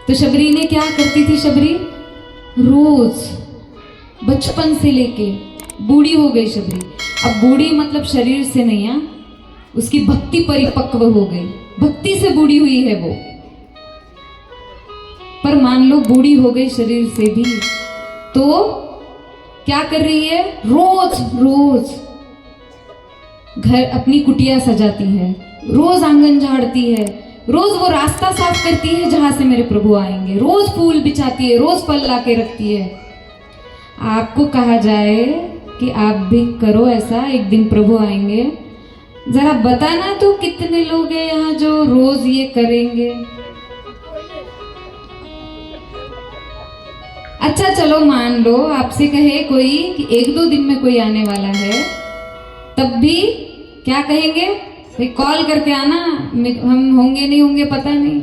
तो शबरी ने क्या करती थी? शबरी रोज बचपन से लेके बूढ़ी हो गई शबरी। अब बूढ़ी मतलब शरीर से नहीं है, उसकी भक्ति परिपक्व हो गई, भक्ति से बूढ़ी हुई है वो। पर मान लो बूढ़ी हो गई शरीर से भी, तो क्या कर रही है? रोज रोज घर अपनी कुटिया सजाती है, रोज आंगन झाड़ती है, रोज वो रास्ता साफ करती है जहां से मेरे प्रभु आएंगे, रोज फूल बिछाती है, रोज फल ला के रखती है। आपको कहा जाए कि आप भी करो ऐसा, एक दिन प्रभु आएंगे, जरा बताना तो कितने लोग हैं यहाँ जो रोज ये करेंगे? अच्छा चलो मान लो आपसे कहे कोई कि एक दो दिन में कोई आने वाला है, तब भी क्या कहेंगे? भाई कॉल करके आना, हम होंगे नहीं होंगे पता नहीं।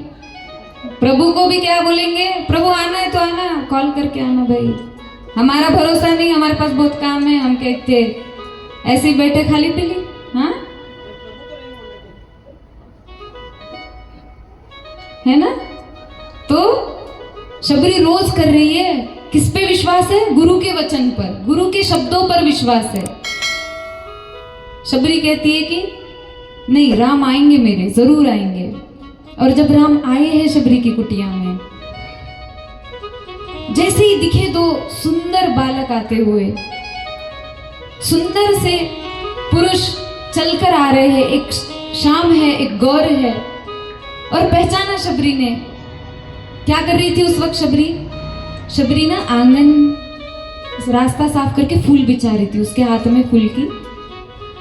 प्रभु को भी क्या बोलेंगे? प्रभु आना है तो आना, कॉल करके आना भाई, हमारा भरोसा नहीं, हमारे पास बहुत काम है, हम कहते ऐसे ही बैठे खाली पीली। हाँ है ना? तो शबरी रोज कर रही है, किस पे विश्वास है? गुरु के वचन पर, गुरु के शब्दों पर विश्वास है। शबरी कहती है कि नहीं, राम आएंगे मेरे, जरूर आएंगे। और जब राम आए हैं शबरी की कुटिया में, जैसे ही दिखे दो सुंदर बालक आते हुए, सुंदर से पुरुष चलकर आ रहे हैं, एक शाम है, एक गौर है, और पहचाना शबरी ने। क्या कर रही थी उस वक्त शबरी? शबरी ना आंगन रास्ता साफ करके फूल बिछा रही थी, उसके हाथ में फूल की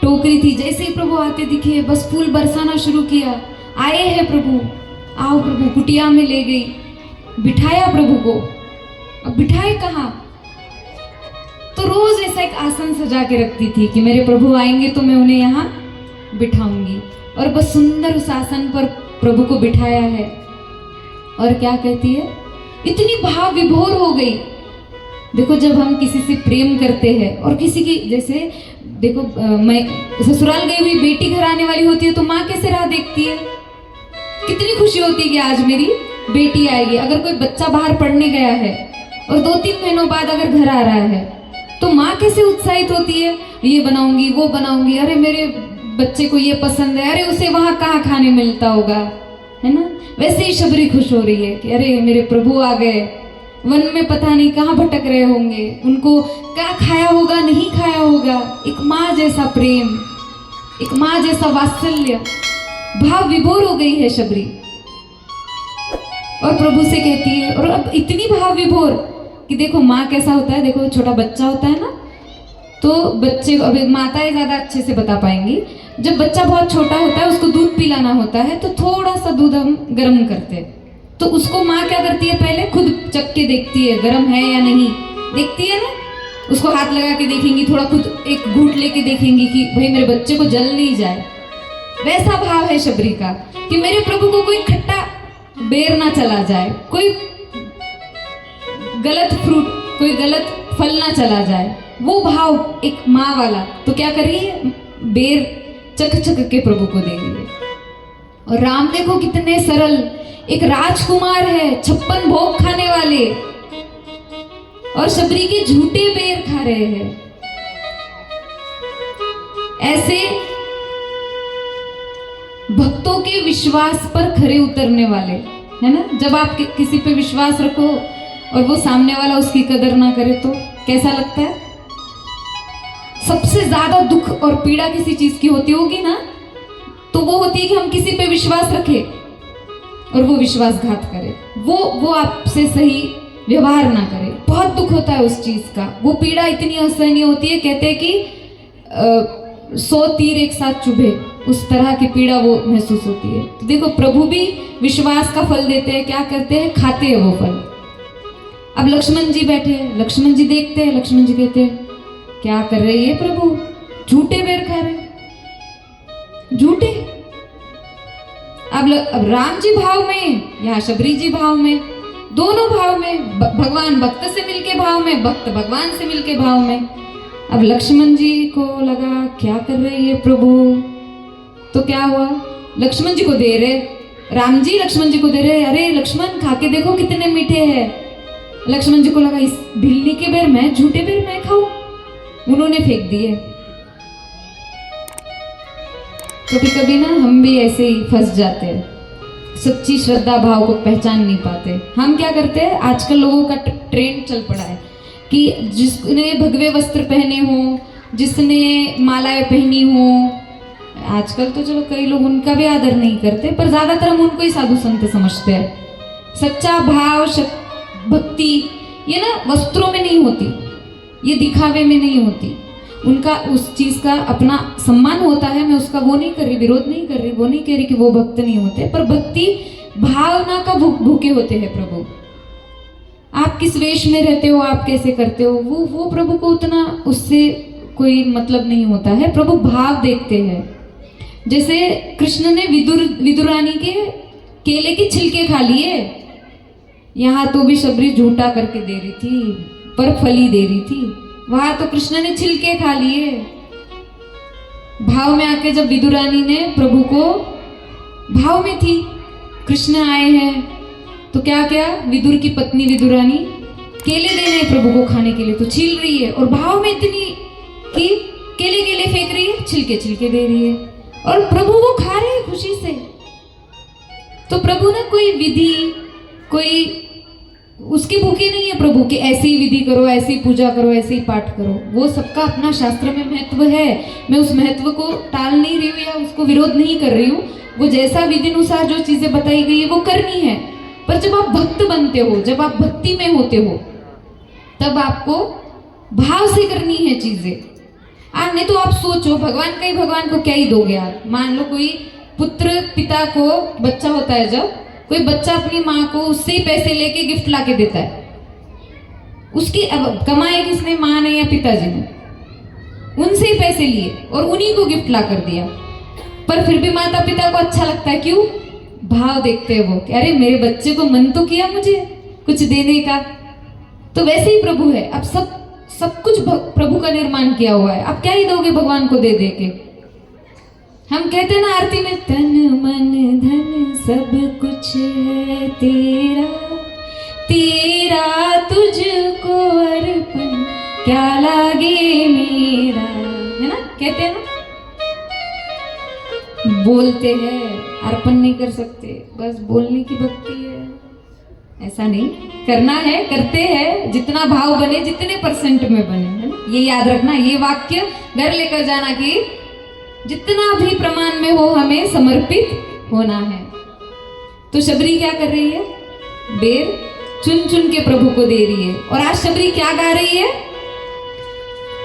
टोकरी थी। जैसे ही प्रभु आते दिखे, बस फूल बरसाना शुरू किया। आए हैं प्रभु, आओ प्रभु, कुटिया में ले गई, बिठाया प्रभु को। अब बिठाए कहाँ? तो रोज ऐसा एक आसन सजा के रखती थी कि मेरे प्रभु आएंगे तो मैं उन्हें यहाँ बिठाऊंगी। और बस सुंदर उस आसन पर प्रभु को बिठाया है। और क्या कहती है? इतनी भाव विभोर हो गई। देखो जब हम किसी से प्रेम करते हैं और किसी की, जैसे देखो मैं ससुराल गई हुई बेटी घर आने वाली होती है तो माँ कैसे राह देखती है, कितनी खुशी होती है कि आज मेरी बेटी आएगी। अगर कोई बच्चा बाहर पढ़ने गया है और 2-3 महीनों बाद अगर घर आ रहा है तो माँ कैसे उत्साहित होती है, ये बनाऊंगी वो बनाऊंगी, अरे मेरे बच्चे को ये पसंद है, अरे उसे वहां कहाँ खाने मिलता होगा, है ना? वैसे ही शबरी खुश हो रही है कि अरे मेरे प्रभु आ गए, वन में पता नहीं कहाँ भटक रहे होंगे, उनको क्या खाया होगा नहीं खाया होगा। एक माँ जैसा प्रेम, एक माँ जैसा वात्सल्य, भाव विभोर हो गई है शबरी। और प्रभु से कहती है, और अब इतनी भाव विभोर कि देखो माँ कैसा होता है, देखो छोटा बच्चा होता है ना, तो बच्चे को, अभी माताएं ज्यादा अच्छे से बता पाएंगी, जब बच्चा बहुत छोटा होता है उसको दूध पिलाना होता है तो थोड़ा सा दूध हम गर्म करते हैं, तो उसको माँ क्या करती है? पहले खुद चख के देखती है गर्म है या नहीं, देखती है ना, उसको हाथ लगा के देखेंगी, थोड़ा खुद एक घूंट लेके देखेंगी कि भाई मेरे बच्चे को जल नहीं जाए। वैसा भाव है शबरी का कि मेरे प्रभु को कोई खट्टा बेर ना चला जाए, कोई गलत फ्रूट, कोई गलत फल ना चला जाए, वो भाव एक माँ वाला। तो क्या कर रही है? बेर चख चख के प्रभु को दे रही है। और राम देखो कितने सरल, एक राजकुमार है, 56 भोग खाने वाले, और शबरी के झूठे बेर खा रहे हैं। ऐसे भक्तों के विश्वास पर खरे उतरने वाले, है ना? जब आप किसी पे विश्वास रखो और वो सामने वाला उसकी कदर ना करे तो कैसा लगता है? सबसे ज्यादा दुख और पीड़ा किसी चीज की होती होगी ना, तो वो होती है कि हम किसी पे विश्वास रखें और वो विश्वासघात करे, वो आपसे सही व्यवहार ना करे। बहुत दुख होता है उस चीज का, वो पीड़ा इतनी असहनीय होती है, कहते हैं कि 100 तीर एक साथ चुभे, उस तरह की पीड़ा वो महसूस होती है। तो देखो प्रभु भी विश्वास का फल देते हैं, क्या करते हैं? खाते हैं वो फल। अब लक्ष्मण जी बैठे हैं, लक्ष्मण जी देखते हैं, लक्ष्मण जी कहते हैं क्या कर रही है प्रभु? झूठे बेर खा रहे, झूठे। अब राम जी भाव में या शबरी जी भाव में, दोनों भाव में, भगवान भक्त से मिलके भाव में, भक्त भगवान से मिलके भाव में। अब लक्ष्मण जी को लगा क्या कर रही है प्रभु, तो क्या हुआ? लक्ष्मण जी को दे रहे, राम जी लक्ष्मण जी को दे रहे, अरे लक्ष्मण खा के देखो कितने मीठे हैं। लक्ष्मण जी को लगा इस ढिल्ली के बेर मैं, झूठे बेर मैं खाऊं, उन्होंने फेंक दिए। कभी कभी ना हम भी ऐसे ही फंस जाते हैं, सच्ची श्रद्धा भाव को पहचान नहीं पाते। हम क्या करते हैं, आजकल लोगों का ट्रेंड चल पड़ा है कि जिसने भगवे वस्त्र पहने हो, जिसने मालाएं पहनी हो, आजकल तो चलो कई लोग उनका भी आदर नहीं करते, पर ज्यादातर हम उनको ही साधु संत समझते हैं। सच्चा भाव भक्ति ये ना वस्त्रों में नहीं होती, ये दिखावे में नहीं होती। उनका उस चीज का अपना सम्मान होता है, मैं उसका वो नहीं कर रही, विरोध नहीं कर रही, वो नहीं कह रही कि वो भक्त नहीं होते, पर भक्ति भावना का भूखे होते हैं प्रभु। आप किस वेश में रहते हो, आप कैसे करते हो, वो प्रभु को उतना उससे कोई मतलब नहीं होता है। प्रभु भाव देखते हैं। जैसे कृष्ण ने विदुरानी के केले के छिलके खा लिए, यहाँ तो भी शबरी झूठा करके दे रही थी, पर फली दे रही थी, वहां तो कृष्ण ने छिलके खा लिए। भाव में आके जब विदुरानी ने प्रभु को, भाव में थी, कृष्ण आए हैं तो क्या क्या, विदुर की पत्नी विदुरानी केले दे रहे हैं प्रभु को खाने के लिए, तो छील रही है और भाव में इतनी कि केले फेंक रही है, छिलके दे रही है, और प्रभु वो खा रहे हैं खुशी से। तो प्रभु ना कोई विधि, कोई उसके भूखे नहीं है प्रभु कि ऐसी ही विधि करो, ऐसी पूजा करो, ऐसे ही पाठ करो। वो सबका अपना शास्त्र में महत्व है, मैं उस महत्व को टाल नहीं रही हूँ या उसको विरोध नहीं कर रही हूँ। वो जैसा विधि अनुसार जो चीजें बताई गई है वो करनी है, पर जब आप भक्त बनते हो, जब आप भक्ति में होते हो, तब आपको भाव से करनी है चीजें। नहीं तो आप सोचो, भगवान को क्या ही दोगे आप। मान लो कोई पुत्र पिता को, बच्चा होता है जब कोई बच्चा अपनी माँ को उससे ही पैसे लेके गिफ्ट लाके देता है, उसकी अब कमाई किसने, माँ ने या पिताजी ने, उनसे ही पैसे लिए और उन्हीं को गिफ्ट ला कर दिया, पर फिर भी माता पिता को अच्छा लगता है। क्यों? भाव देखते हैं वो कि अरे मेरे बच्चे को मन तो किया मुझे कुछ देने का। तो वैसे ही प्रभु है, अब सब कुछ प्रभु का निर्माण किया हुआ है, आप क्या ही दोगे भगवान को दे दे के। हम कहते हैं ना आरती में, तन मन धन सब कुछ है तेरा, तेरा तुझको अर्पण क्या लागे मेरा, है ना, कहते हैं ना। बोलते हैं, अर्पण नहीं कर सकते, बस बोलने की भक्ति है, ऐसा नहीं करना है, करते हैं, जितना भाव बने, जितने परसेंट में बने, है ना। ये याद रखना, ये वाक्य घर लेकर जाना कि जितना भी प्रमाण में हो हमें समर्पित होना है। तो शबरी क्या कर रही है, बेर चुन चुन के प्रभु को दे रही है। और आज शबरी क्या गा रही है,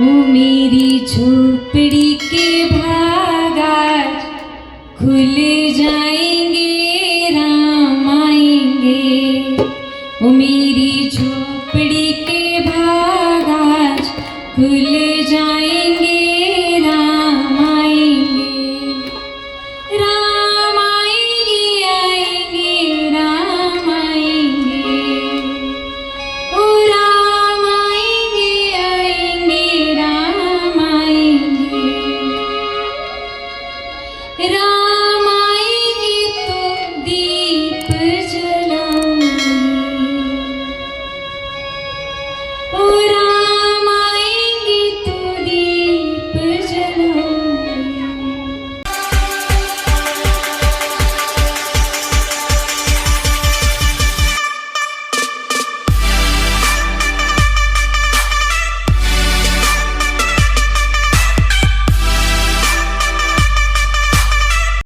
ओ मेरी झोपड़ी के भाग आज खुल जाएंगे, राम आएंगे। ओ मेरी झोपड़ी के भाग आज खुल जाएंगे, राम आएंगे, राम आएंगे, आएंगे, राम आएंगे, ओ राम आएंगे, आएंगे, राम आएंगे, राम